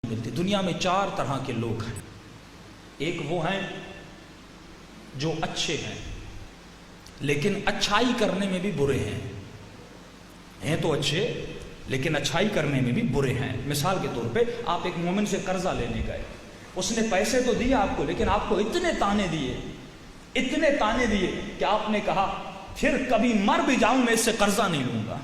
ملتی۔ دنیا میں 4 طرح کے لوگ ہیں۔ ایک وہ ہیں جو اچھے ہیں لیکن اچھائی کرنے میں بھی برے ہیں تو اچھے لیکن اچھائی کرنے میں بھی برے ہیں۔ مثال کے طور پہ آپ ایک مومن سے قرضہ لینے گئے، اس نے پیسے تو دیے آپ کو، لیکن آپ کو اتنے تانے دیے کہ آپ نے کہا پھر کبھی مر بھی جاؤں میں اس سے قرضہ نہیں لوں گا۔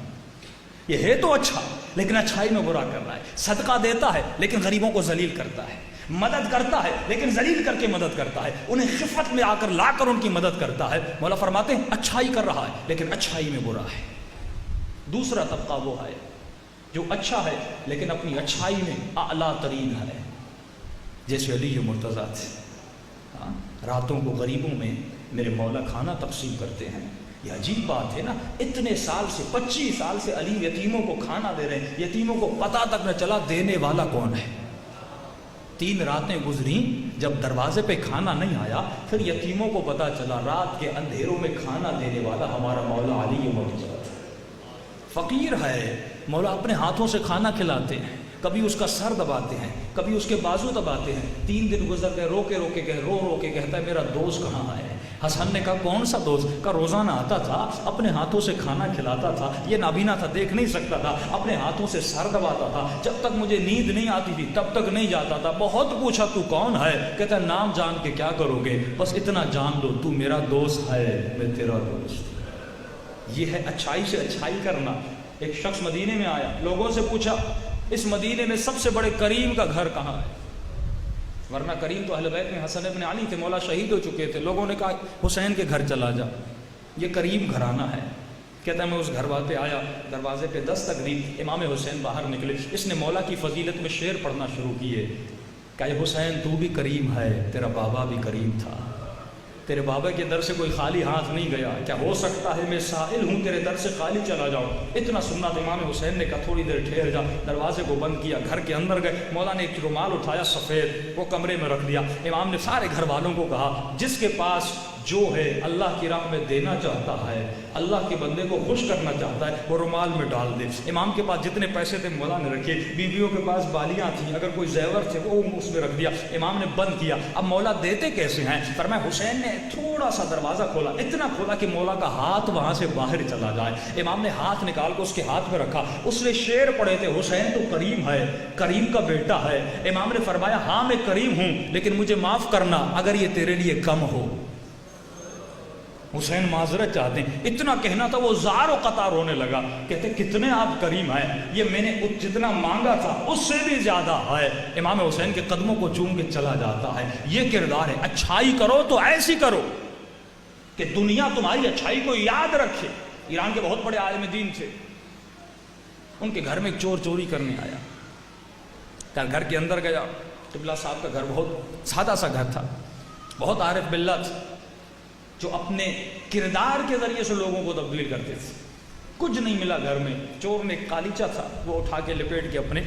یہ ہے تو اچھا لیکن اچھائی میں برا کر رہا ہے۔ صدقہ دیتا ہے لیکن غریبوں کو ذلیل کرتا ہے، مدد کرتا ہے لیکن ذلیل کر کے مدد کرتا ہے، انہیں خفت میں لا کر ان کی مدد کرتا ہے۔ مولا فرماتے ہیں اچھائی کر رہا ہے لیکن اچھائی میں برا ہے۔ دوسرا طبقہ وہ ہے جو اچھا ہے لیکن اپنی اچھائی میں اعلیٰ ترین ہے، جیسے علی مرتضیٰ تھے۔ راتوں کو غریبوں میں میرے مولا کھانا تقسیم کرتے ہیں۔ یہ عجیب بات ہے نا، اتنے سال سے 25 سال سے علی یتیموں کو کھانا دے رہے ہیں، یتیموں کو پتہ تک نہ چلا دینے والا کون ہے۔ 3 راتیں گزریں، جب دروازے پہ کھانا نہیں آیا پھر یتیموں کو پتہ چلا رات کے اندھیروں میں کھانا دینے والا ہمارا مولا علی مرتضیٰ ہے۔ فقیر ہے، مولا اپنے ہاتھوں سے کھانا کھلاتے ہیں، کبھی اس کا سر دباتے ہیں، کبھی اس کے بازو دباتے ہیں۔ 3 دن گزر گئے، رو کے کہتا ہے میرا دوست کہاں ہے؟ حسن نے کہا کون سا دوست؟ کا روزانہ آتا تھا، اپنے ہاتھوں سے کھانا کھلاتا تھا، یہ نابینا تھا، دیکھ نہیں سکتا تھا، اپنے ہاتھوں سے سر دباتا تھا، جب تک مجھے نیند نہیں آتی تھی تب تک نہیں جاتا تھا۔ بہت پوچھا تو کون ہے؟ کہتا ہے نام جان کے کیا کرو گے، بس اتنا جان لو تو میرا دوست ہے، میں تیرا دوست۔ یہ ہے اچھائی سے اچھائی کرنا۔ ایک شخص مدینے میں آیا، لوگوں سے پوچھا اس مدینے میں سب سے بڑے کریم کا گھر کہاں ہے؟ ورنہ کریم تو اہل بیت میں حسن ابن علی تھے، مولا شہید ہو چکے تھے۔ لوگوں نے کہا حسین کے گھر چلا جا، یہ کریم گھرانہ ہے۔ کہتا ہے میں اس گھر پہ آیا، دروازے پہ دستک دی، امام حسین باہر نکلے، اس نے مولا کی فضیلت میں شعر پڑھنا شروع کیے۔ کہا حسین تو بھی کریم ہے، تیرا بابا بھی کریم تھا، تیرے بابا کے در سے کوئی خالی ہاتھ نہیں گیا، کیا ہو سکتا ہے میں سائل ہوں تیرے در سے خالی چلا جاؤں؟ اتنا سننا تو امام حسین نے کہا تھوڑی دیر ٹھہر جا۔ دروازے کو بند کیا، گھر کے اندر گئے، مولا نے ایک رومال اٹھایا سفید، وہ کمرے میں رکھ دیا۔ امام نے سارے گھر والوں کو کہا جس کے پاس جو ہے اللہ کی راہ میں دینا چاہتا ہے، اللہ کے بندے کو خوش کرنا چاہتا ہے، وہ رومال میں ڈال دے۔ امام کے پاس جتنے پیسے تھے مولا نے رکھے، بیویوں کے پاس بالیاں تھیں، اگر کوئی زیور تھے وہ اس میں رکھ دیا۔ امام نے بند کیا۔ اب مولا دیتے کیسے ہیں؟ فرمایا حسین نے تھوڑا سا دروازہ کھولا، اتنا کھولا کہ مولا کا ہاتھ وہاں سے باہر چلا جائے۔ امام نے ہاتھ نکال کے اس کے ہاتھ میں رکھا، اس نے شعر پڑھے تھے حسین تو کریم ہے، کریم کا بیٹا ہے۔ امام نے فرمایا ہاں میں کریم ہوں لیکن مجھے معاف کرنا اگر یہ تیرے لیے کم ہو۔ حسین معذرت چاہتے ہیں، اتنا کہنا تھا وہ زار و قطار رونے لگا، کہتے کتنے آپ کریم ہیں، یہ میں نے جتنا مانگا تھا اس سے بھی زیادہ ہے۔ امام حسین کے قدموں کو چوم کے چلا جاتا ہے۔ یہ کردار ہے، اچھائی کرو تو ایسی کرو کہ دنیا تمہاری اچھائی کو یاد رکھے۔ ایران کے بہت بڑے عالم دین تھے، ان کے گھر میں ایک چور چوری کرنے آیا، گھر کے اندر گیا۔ قبلہ صاحب کا گھر بہت سادہ سا گھر تھا، بہت عارف باللہ تھا، جو اپنے کردار کے ذریعے سے لوگوں کو تبدیل کرتے تھے۔ کچھ نہیں ملا گھر میں، چور نے ایک قالیچہ تھا وہ اٹھا کے لپیٹ کے اپنے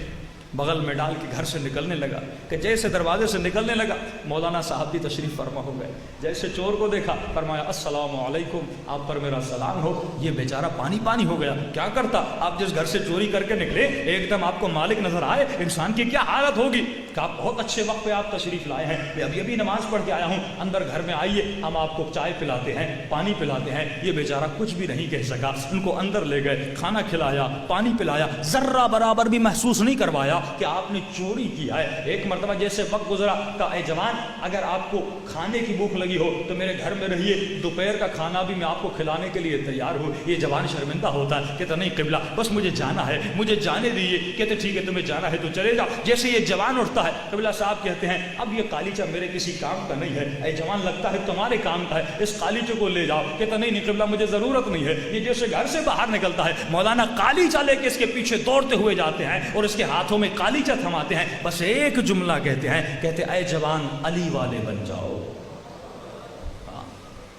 بغل میں ڈال کے گھر سے نکلنے لگا کہ جیسے دروازے سے نکلنے لگا مولانا صاحب بھی تشریف فرما ہو گئے۔ جیسے چور کو دیکھا فرمایا السلام علیکم، آپ پر میرا سلام ہو۔ یہ بیچارہ پانی پانی ہو گیا، کیا کرتا؟ آپ جس گھر سے چوری کر کے نکلے ایک دم آپ کو مالک نظر آئے، انسان کی کیا حالت ہوگی؟ کہ آپ بہت اچھے وقت پہ آپ تشریف لائے ہیں، میں ابھی نماز پڑھ کے آیا ہوں، اندر گھر میں آئیے، ہم آپ کو چائے پلاتے ہیں، پانی پلاتے ہیں۔ یہ بیچارہ کچھ بھی نہیں کہہ سکا، ان کو اندر لے گئے، کھانا کھلایا، پانی پلایا، ذرہ برابر بھی محسوس نہیں کروایا کہ آپ نے چوری کیا ہے۔ ایک مرتبہ جیسے وقت گزرا کہا اے جوان اگر آپ کو کھانے کی بھوک لگی ہو تو میرے گھر میں رہیے، دوپہر کا کھانا بھی میں آپ کو کھلانے کے لیے تیار ہوں۔ یہ جوان شرمندہ ہوتا ہے، کہتا نہیں قبلہ بس مجھے جانا ہے، مجھے جانے دیجیے۔ کہتے ٹھیک ہے تمہیں جانا ہے تو چلے جاؤ۔ جیسے یہ جوان اٹھتا ہے قبلہ صاحب کہتے ہیں اب یہ قالیچہ میرے کسی کام کا نہیں ہے، اے جوان لگتا ہے تمہارے کام کا ہے، اس قالیچے کو لے جاؤ۔ کہتا نہیں قبلہ مجھے ضرورت نہیں ہے۔ یہ جیسے گھر سے باہر نکلتا ہے مولانا قالیچہ لے کے اس کے پیچھے دوڑتے ہوئے جاتے ہیں اور اس کے ہاتھوں میں قالیچہ تھماتے ہیں، بس ایک جملہ کہتے ہیں، کہتے اے جوان علی والے بن جاؤ،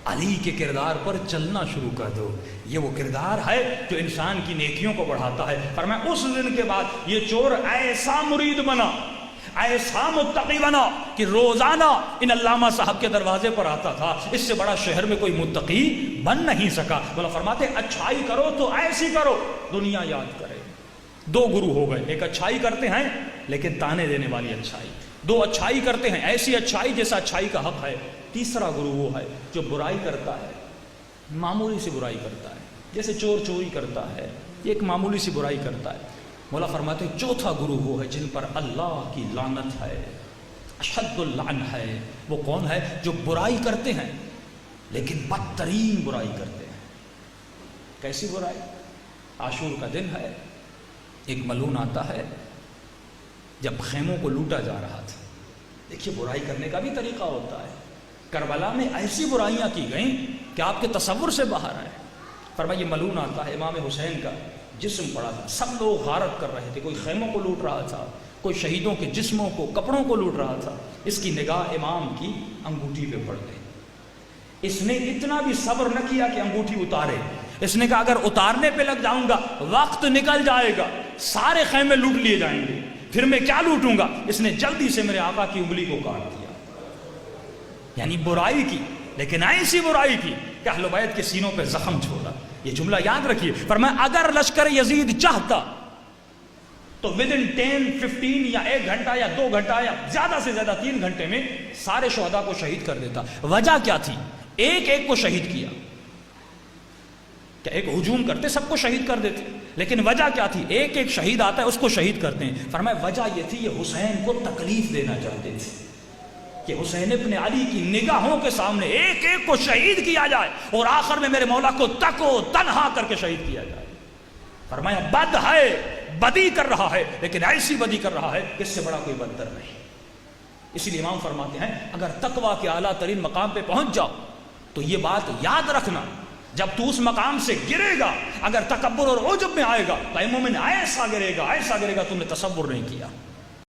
علی کے کردار پر چلنا شروع کر دو۔ یہ وہ کردار ہے جو انسان کی نیکیوں کو بڑھاتا ہے۔ فرمایا اس دن کے بعد یہ چور ایسا مرید بنا، ایسا متقی بنا کہ روزانہ ان علامہ صاحب کے دروازے پر آتا تھا۔ اس سے بڑا شہر میں کوئی متقی بن نہیں سکا۔ بولا فرماتے اچھائی کرو تو ایسی کرو دنیا یاد کرے، دو گرو ہو گئے، ایک اچھائی کرتے ہیں لیکن تانے دینے والی اچھائی، دو اچھائی کرتے ہیں ایسی اچھائی جیسا اچھائی کا حق ہے، تیسرا گرو وہ ہے جو برائی کرتا ہے، معمولی سی برائی کرتا ہے، جیسے چور چوری کرتا ہے، ایک معمولی سی برائی کرتا ہے۔ مولا فرماتے ہیں چوتھا گرو وہ ہے جن پر اللہ کی لعنت ہے، اشد اللعن ہے۔ وہ کون ہے؟ جو برائی کرتے ہیں لیکن بدترین برائی کرتے ہیں۔ کیسی برائی؟ عاشور کا دن ہے، ایک ملعون آتا ہے جب خیموں کو لوٹا جا رہا تھا۔ دیکھیے برائی کرنے کا بھی طریقہ ہوتا ہے۔ کربلا میں ایسی برائیاں کی گئیں کہ آپ کے تصور سے باہر آئے۔ فرمایا یہ ملعون آتا ہے، امام حسین کا جسم پڑا تھا، سب لوگ غارت کر رہے تھے، کوئی خیموں کو لوٹ رہا تھا، کوئی شہیدوں کے جسموں کو کپڑوں کو لوٹ رہا تھا۔ اس کی نگاہ امام کی انگوٹھی پہ پڑ گئی۔ اس نے اتنا بھی صبر نہ کیا کہ انگوٹھی اتارے، اس نے کہا اگر اتارنے پہ لگ جاؤں گا وقت نکل جائے گا، سارے خیمے لوٹ لیے جائیں گے، پھر میں کیا لوٹوں گا؟ اس نے جلدی سے میرے آقا کی انگلی کو کاٹ دیا۔ یعنی برائی کی، لیکن ایسی برائی کی کہ اہل بیت کے سینوں پہ زخم چھوڑا۔ یہ جملہ یاد رکھیے، فرمایا اگر لشکر یزید چاہتا تو ودن 10-15 یا 1 گھنٹہ یا 2 گھنٹہ یا زیادہ سے زیادہ 3 گھنٹے میں سارے شہداء کو شہید کر دیتا۔ وجہ کیا تھی؟ ایک ایک کو شہید کیا، کہ ایک ہجوم کرتے سب کو شہید کر دیتے، لیکن وجہ کیا تھی؟ ایک ایک شہید آتا ہے اس کو شہید کرتے ہیں۔ فرمایا وجہ یہ تھی یہ حسین کو تکلیف دینا چاہتے تھے کہ حسین ابن علی کی نگاہوں کے سامنے ایک ایک کو شہید کیا جائے اور آخر میں میرے مولا کو تک و تنہا کر کے شہید کیا جائے۔ فرمایا بد ہے، بدی کر رہا ہے، لیکن ایسی بدی کر رہا ہے کہ اس سے بڑا کوئی بدتر نہیں۔ اسی لیے امام فرماتے ہیں اگر تقویٰ کے اعلیٰ ترین مقام پہ پہنچ جاؤ تو یہ بات یاد رکھنا، جب تو اس مقام سے گرے گا اگر تکبر اور عجب میں آئے گا تو اے مومن ایسا گرے گا، ایسا گرے گا تم نے تصور نہیں کیا۔